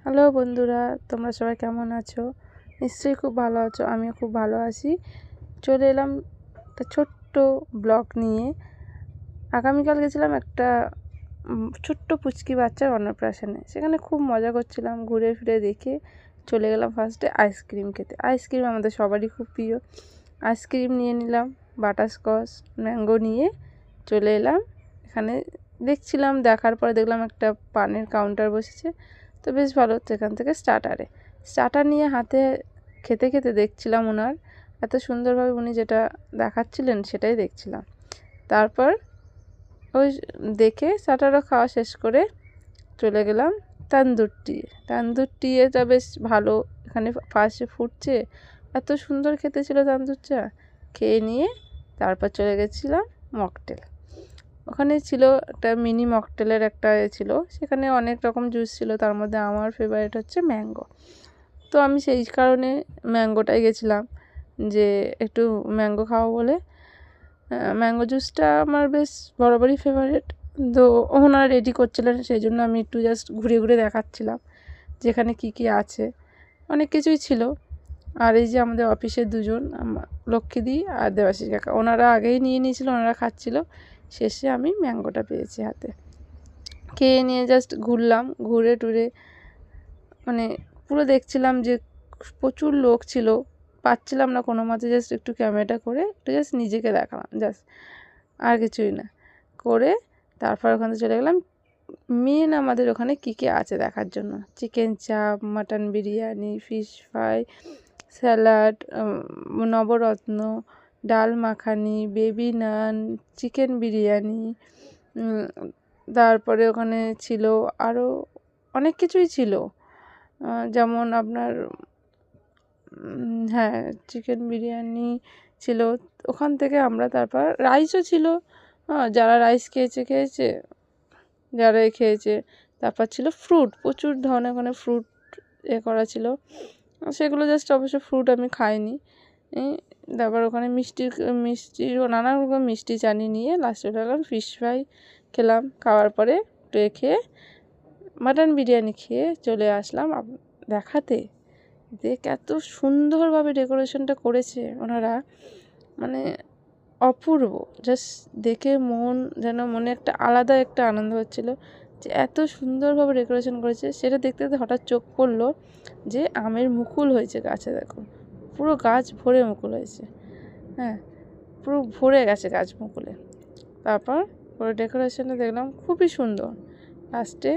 Hello বন্ধুরা, তোমরা সবাই কেমন আছো? নিশ্চয়ই খুব ভালো আছো। আমিও খুব ভালো আছি। চলে এলাম একটা ছোট্ট ব্লগ নিয়ে। আগামীকাল গেছিলাম একটা ছোট্ট পুচকি বাচ্চার অন্নপ্রাশনে। সেখানে খুব মজা করছিলাম, ঘুরে ফিরে দেখে চলে গেলাম ফার্স্টে আইসক্রিম খেতে। আইসক্রিম আমাদের সবারই খুব প্রিয়। আইসক্রিম নিয়ে নিলাম, বাটারস্কচ, ম্যাঙ্গো নিয়ে চলে এলাম। এখানে দেখছিলাম, দেখার পরে দেখলাম একটা পানের কাউন্টার বসেছে, তো বেশ ভালো। সেখান থেকে স্টার্টার নিয়ে হাতে খেতে খেতে দেখছিলাম ওনার এত সুন্দরভাবে উনি যেটা দেখাচ্ছিলেন সেটাই দেখছিলাম। তারপর ওই দেখে স্টার্টারও খাওয়া শেষ করে চলে গেলাম তান্দুর টি এটা বেশ ভালো, এখানে ফার্স্টে ফুটছে, এত সুন্দর খেতে ছিল তান্দুর চা। খেয়ে নিয়ে তারপর চলে গেছিলাম মকটেল। ওখানে ছিল একটা মিনি মকটেলের একটা ছিল, সেখানে অনেক রকম জুস ছিল, তার মধ্যে আমার ফেভারিট হচ্ছে ম্যাঙ্গো। তো আমি সেই কারণে ম্যাঙ্গোটাই গেছিলাম, যে একটু ম্যাঙ্গো খাওয়া বলে। ম্যাঙ্গো জুসটা আমার বেশ বরাবরই ফেভারিট। তো ওনারা রেডি করছিলেন, সেই জন্য আমি একটু জাস্ট ঘুরে ঘুরে দেখাচ্ছিলাম যেখানে কী কী আছে। অনেক কিছুই ছিল। আর এই যে আমাদের অফিসের দুজন, লক্ষ্মীদি আর দেবাশিস কাকা, ওনারা আগেই নিয়ে নিয়েছিল, ওনারা খাচ্ছিল। শেষে আমি ম্যাঙ্গোটা পেয়েছি হাতে। খেয়ে নিয়ে জাস্ট ঘুরলাম, ঘুরে টুরে মানে পুরো দেখছিলাম যে প্রচুর লোক ছিল, পাচ্ছিলাম না কোনো মতে জাস্ট একটু ক্যামেরাটা করে একটু জাস্ট নিজেকে দেখালাম, জাস্ট আর কিছুই না করে। তারপর ওখানে চলে গেলাম মেন আমাদের ওখানে কী কী আছে দেখার জন্য। Chicken chaap, mutton biryani, fish fry, salad, navratan, dal makhani, baby naan, chicken biryani. তারপরে ওখানে ছিল আরও অনেক কিছুই ছিল, যেমন আপনার হ্যাঁ, চিকেন বিরিয়ানি ছিল। ওখান থেকে আমরা তারপর রাইসও ছিল, যারা রাইস খেয়েছে, যারা খেয়েছে। তারপর ছিল ফ্রুট, প্রচুর ধরনের ওখানে ফ্রুট করা ছিল। সেগুলো জাস্ট অবশ্য ফ্রুট আমি খাইনি। তারপর ওখানে মিষ্টির নানা রকম মিষ্টি চানি নিয়ে লাস্টে গেলাম ফিশ ফ্রাই খেলাম। খাওয়ার পরে খেয়ে মাটন বিরিয়ানি খেয়ে চলে আসলাম দেখাতে। দেখ এত সুন্দরভাবে ডেকোরেশনটা করেছে ওনারা, মানে অপূর্ব। জাস্ট দেখে মনে একটা আলাদা একটা আনন্দ হচ্ছিলো যে এত সুন্দরভাবে ডেকোরেশন করেছে। সেটা দেখতে দেখতে হঠাৎ চোখ পড়লো যে আমের মুকুল হয়েছে গাছে, দেখো পুরো গাছ ভরে মুকুল হয়েছে। হ্যাঁ, পুরো ভরে গেছে গাছ মুকুলে। তারপর পুরো ডেকোরেশনটা দেখলাম খুবই সুন্দর। লাস্টে